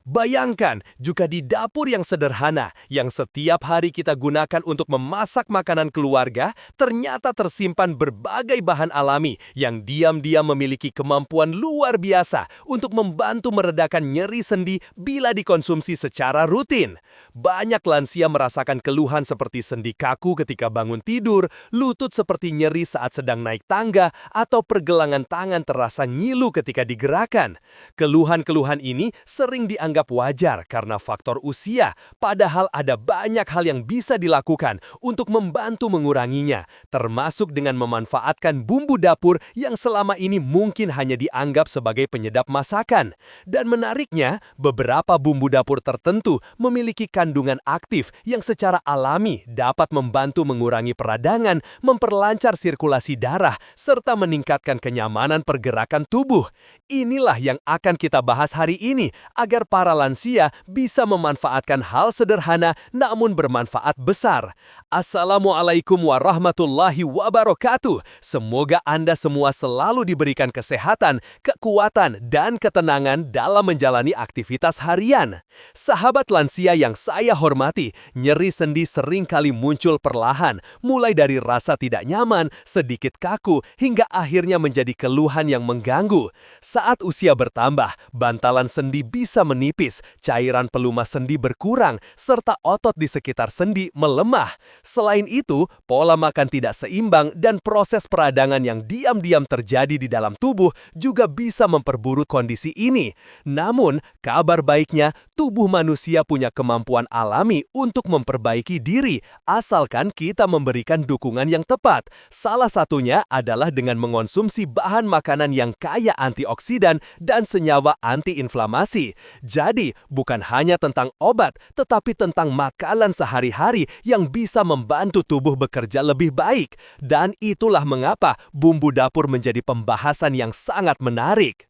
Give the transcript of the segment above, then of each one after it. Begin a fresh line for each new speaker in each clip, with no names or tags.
Bayangkan jika di dapur yang sederhana, yang setiap hari kita gunakan untuk memasak makanan keluarga, ternyata tersimpan berbagai bahan alami yang diam-diam memiliki kemampuan luar biasa untuk membantu meredakan nyeri sendi bila dikonsumsi secara rutin. Banyak lansia merasakan keluhan seperti sendi kaku ketika bangun tidur, lutut seperti nyeri saat sedang naik tangga, atau pergelangan tangan terasa ngilu ketika digerakkan. Keluhan-keluhan ini sering dianggap wajar karena faktor usia, padahal ada banyak hal yang bisa dilakukan untuk membantu menguranginya, termasuk dengan memanfaatkan bumbu dapur yang selama ini mungkin hanya dianggap sebagai penyedap masakan. Dan menariknya, beberapa bumbu dapur tertentu memiliki kandungan aktif yang secara alami dapat membantu mengurangi peradangan, memperlancar sirkulasi darah, serta meningkatkan kenyamanan pergerakan tubuh. Inilah yang akan kita bahas hari ini agar para lansia bisa memanfaatkan hal sederhana namun bermanfaat besar. Assalamualaikum warahmatullahi wabarakatuh. Semoga Anda semua selalu diberikan kesehatan, kekuatan, dan ketenangan dalam menjalani aktivitas harian. Sahabat lansia yang saya hormati, nyeri sendi sering kali muncul perlahan, mulai dari rasa tidak nyaman, sedikit kaku, hingga akhirnya menjadi keluhan yang mengganggu. Saat usia bertambah, bantalan sendi bisa menipis, cairan pelumas sendi berkurang, serta otot di sekitar sendi melemah. Selain itu, pola makan tidak seimbang dan proses peradangan yang diam-diam terjadi di dalam tubuh juga bisa memperburuk kondisi ini. Namun, kabar baiknya, tubuh manusia punya kemampuan alami untuk memperbaiki diri, asalkan kita memberikan dukungan yang tepat. Salah satunya adalah dengan mengonsumsi bahan makanan yang kaya antioksidan dan senyawa antiinflamasi. Jadi, bukan hanya tentang obat, tetapi tentang makanan sehari-hari yang bisa membantu tubuh bekerja lebih baik. Dan itulah mengapa bumbu dapur menjadi pembahasan yang sangat menarik.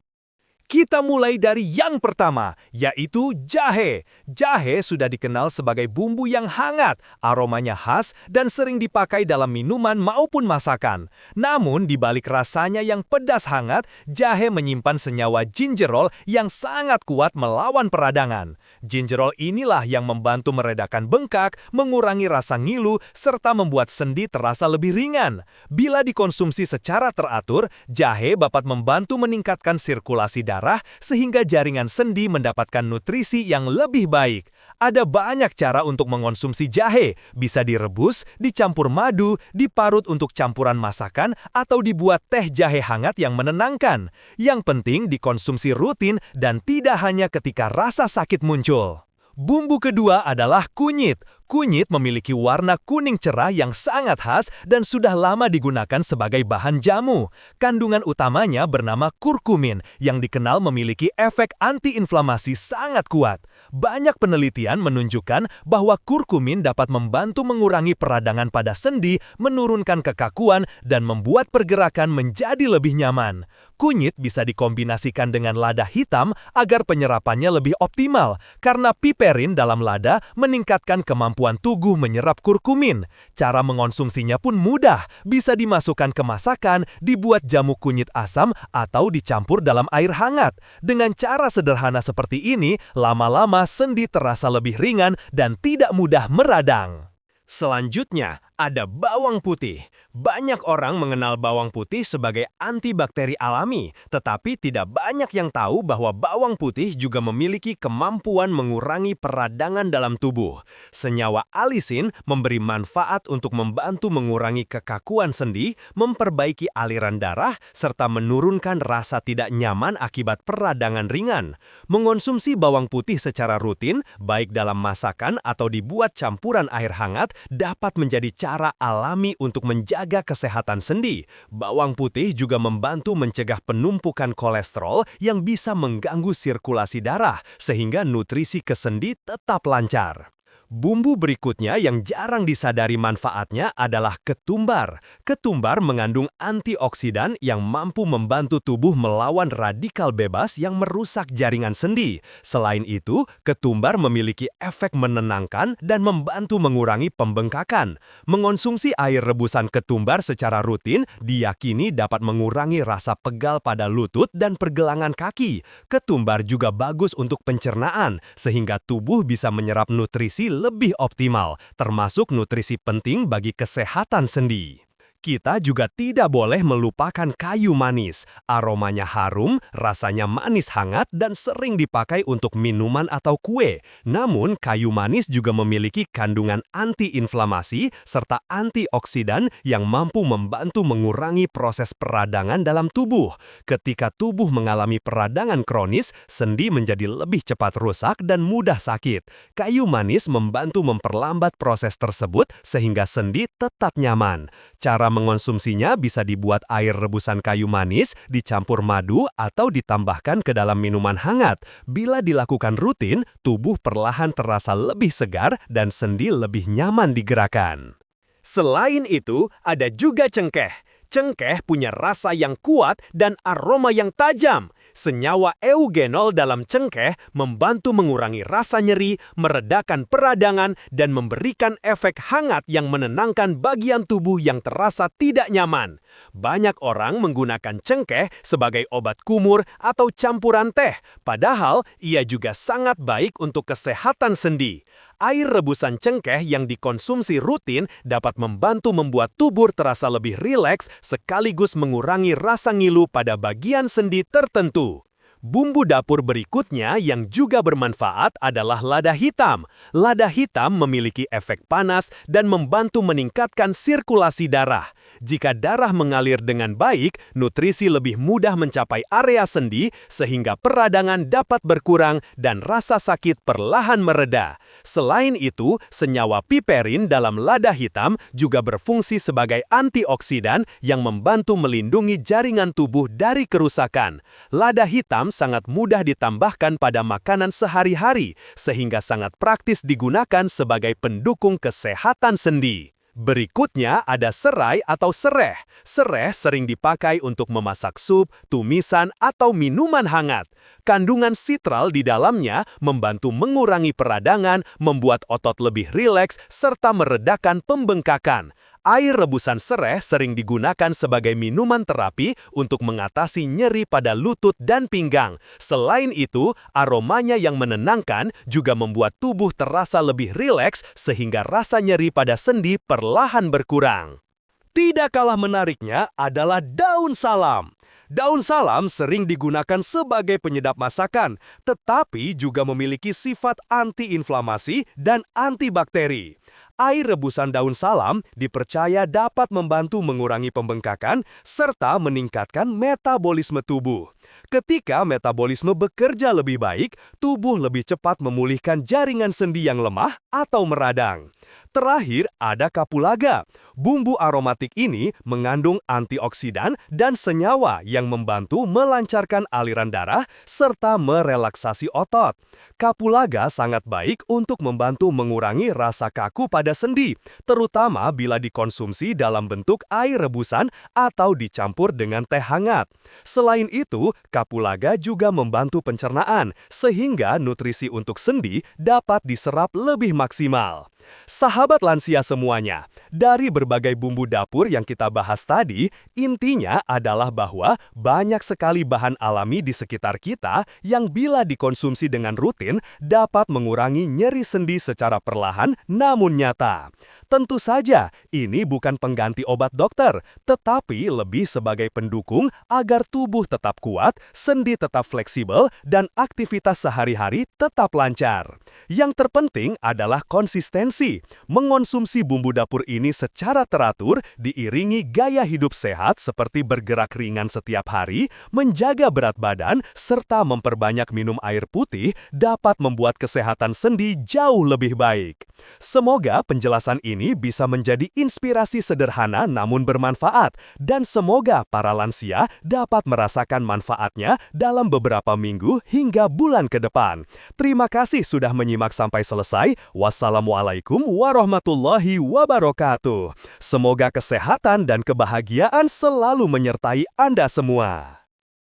Kita mulai dari yang pertama, yaitu jahe. Jahe sudah dikenal sebagai bumbu yang hangat, aromanya khas, dan sering dipakai dalam minuman maupun masakan. Namun, di balik rasanya yang pedas hangat, jahe menyimpan senyawa gingerol yang sangat kuat melawan peradangan. Gingerol inilah yang membantu meredakan bengkak, mengurangi rasa ngilu, serta membuat sendi terasa lebih ringan. Bila dikonsumsi secara teratur, jahe dapat membantu meningkatkan sirkulasi darah sehingga jaringan sendi mendapatkan nutrisi yang lebih baik. Ada banyak cara untuk mengonsumsi jahe, bisa direbus, dicampur madu, diparut untuk campuran masakan, atau dibuat teh jahe hangat yang menenangkan. Yang penting dikonsumsi rutin dan tidak hanya ketika rasa sakit muncul. Bumbu kedua adalah kunyit. Kunyit memiliki warna kuning cerah yang sangat khas dan sudah lama digunakan sebagai bahan jamu. Kandungan utamanya bernama kurkumin yang dikenal memiliki efek antiinflamasi sangat kuat. Banyak penelitian menunjukkan bahwa kurkumin dapat membantu mengurangi peradangan pada sendi, menurunkan kekakuan, dan membuat pergerakan menjadi lebih nyaman. Kunyit bisa dikombinasikan dengan lada hitam agar penyerapannya lebih optimal, karena piperin dalam lada meningkatkan kemampuan tubuh menyerap kurkumin. Cara mengonsumsinya pun mudah, bisa dimasukkan ke masakan, dibuat jamu kunyit asam, atau dicampur dalam air hangat. Dengan cara sederhana seperti ini, lama-lama sendi terasa lebih ringan dan tidak mudah meradang. Selanjutnya, ada bawang putih. Banyak orang mengenal bawang putih sebagai antibakteri alami, tetapi tidak banyak yang tahu bahwa bawang putih juga memiliki kemampuan mengurangi peradangan dalam tubuh. Senyawa alisin memberi manfaat untuk membantu mengurangi kekakuan sendi, memperbaiki aliran darah, serta menurunkan rasa tidak nyaman akibat peradangan ringan. Mengonsumsi bawang putih secara rutin, baik dalam masakan atau dibuat campuran air hangat, dapat menjadi cara alami untuk menjaga kesehatan sendi. Bawang putih juga membantu mencegah penumpukan kolesterol yang bisa mengganggu sirkulasi darah, sehingga nutrisi ke sendi tetap lancar. Bumbu berikutnya yang jarang disadari manfaatnya adalah ketumbar. Ketumbar mengandung antioksidan yang mampu membantu tubuh melawan radikal bebas yang merusak jaringan sendi. Selain itu, ketumbar memiliki efek menenangkan dan membantu mengurangi pembengkakan. Mengonsumsi air rebusan ketumbar secara rutin diyakini dapat mengurangi rasa pegal pada lutut dan pergelangan kaki. Ketumbar juga bagus untuk pencernaan, sehingga tubuh bisa menyerap nutrisi lebih optimal, termasuk nutrisi penting bagi kesehatan sendi. Kita juga tidak boleh melupakan kayu manis. Aromanya harum, rasanya manis hangat, dan sering dipakai untuk minuman atau kue. Namun, kayu manis juga memiliki kandungan antiinflamasi serta antioksidan yang mampu membantu mengurangi proses peradangan dalam tubuh. Ketika tubuh mengalami peradangan kronis, sendi menjadi lebih cepat rusak dan mudah sakit. Kayu manis membantu memperlambat proses tersebut sehingga sendi tetap nyaman. Cara mengonsumsinya bisa dibuat air rebusan kayu manis, dicampur madu, atau ditambahkan ke dalam minuman hangat. Bila dilakukan rutin, tubuh perlahan terasa lebih segar dan sendi lebih nyaman digerakkan. Selain itu, ada juga cengkeh. Cengkeh punya rasa yang kuat dan aroma yang tajam. Senyawa eugenol dalam cengkeh membantu mengurangi rasa nyeri, meredakan peradangan, dan memberikan efek hangat yang menenangkan bagian tubuh yang terasa tidak nyaman. Banyak orang menggunakan cengkeh sebagai obat kumur atau campuran teh, padahal ia juga sangat baik untuk kesehatan sendi. Air rebusan cengkeh yang dikonsumsi rutin dapat membantu membuat tubuh terasa lebih rileks sekaligus mengurangi rasa ngilu pada bagian sendi tertentu. Bumbu dapur berikutnya yang juga bermanfaat adalah lada hitam. Lada hitam memiliki efek panas dan membantu meningkatkan sirkulasi darah. Jika darah mengalir dengan baik, nutrisi lebih mudah mencapai area sendi sehingga peradangan dapat berkurang dan rasa sakit perlahan mereda. Selain itu, senyawa piperin dalam lada hitam juga berfungsi sebagai antioksidan yang membantu melindungi jaringan tubuh dari kerusakan. Lada hitam sangat mudah ditambahkan pada makanan sehari-hari, sehingga sangat praktis digunakan sebagai pendukung kesehatan sendi. Berikutnya ada serai atau sereh. Sereh sering dipakai untuk memasak sup, tumisan, atau minuman hangat. Kandungan sitral di dalamnya membantu mengurangi peradangan, membuat otot lebih rileks, serta meredakan pembengkakan. Air rebusan sereh sering digunakan sebagai minuman terapi untuk mengatasi nyeri pada lutut dan pinggang. Selain itu, aromanya yang menenangkan juga membuat tubuh terasa lebih rileks sehingga rasa nyeri pada sendi perlahan berkurang. Tidak kalah menariknya adalah daun salam. Daun salam sering digunakan sebagai penyedap masakan, tetapi juga memiliki sifat antiinflamasi dan antibakteri. Air rebusan daun salam dipercaya dapat membantu mengurangi pembengkakan serta meningkatkan metabolisme tubuh. Ketika metabolisme bekerja lebih baik, tubuh lebih cepat memulihkan jaringan sendi yang lemah atau meradang. Terakhir, ada kapulaga. Bumbu aromatik ini mengandung antioksidan dan senyawa yang membantu melancarkan aliran darah serta merelaksasi otot. Kapulaga sangat baik untuk membantu mengurangi rasa kaku pada sendi, terutama bila dikonsumsi dalam bentuk air rebusan atau dicampur dengan teh hangat. Selain itu, kapulaga juga membantu pencernaan, sehingga nutrisi untuk sendi dapat diserap lebih maksimal. Sahabat lansia semuanya, dari berbagai bumbu dapur yang kita bahas tadi, intinya adalah bahwa banyak sekali bahan alami di sekitar kita yang bila dikonsumsi dengan rutin dapat mengurangi nyeri sendi secara perlahan namun nyata. Tentu saja, ini bukan pengganti obat dokter, tetapi lebih sebagai pendukung agar tubuh tetap kuat, sendi tetap fleksibel, dan aktivitas sehari-hari tetap lancar. Yang terpenting adalah konsistensi.
bersih. Mengonsumsi bumbu dapur ini secara teratur diiringi gaya hidup sehat seperti bergerak ringan setiap hari, menjaga berat badan, serta memperbanyak minum air putih dapat membuat kesehatan sendi jauh lebih baik. Semoga penjelasan ini bisa menjadi inspirasi sederhana namun bermanfaat, dan semoga para lansia dapat merasakan manfaatnya dalam beberapa minggu hingga bulan ke depan. Terima kasih sudah menyimak sampai selesai. Wassalamualaikum warahmatullahi wabarakatuh. Semoga kesehatan dan kebahagiaan selalu menyertai Anda semua.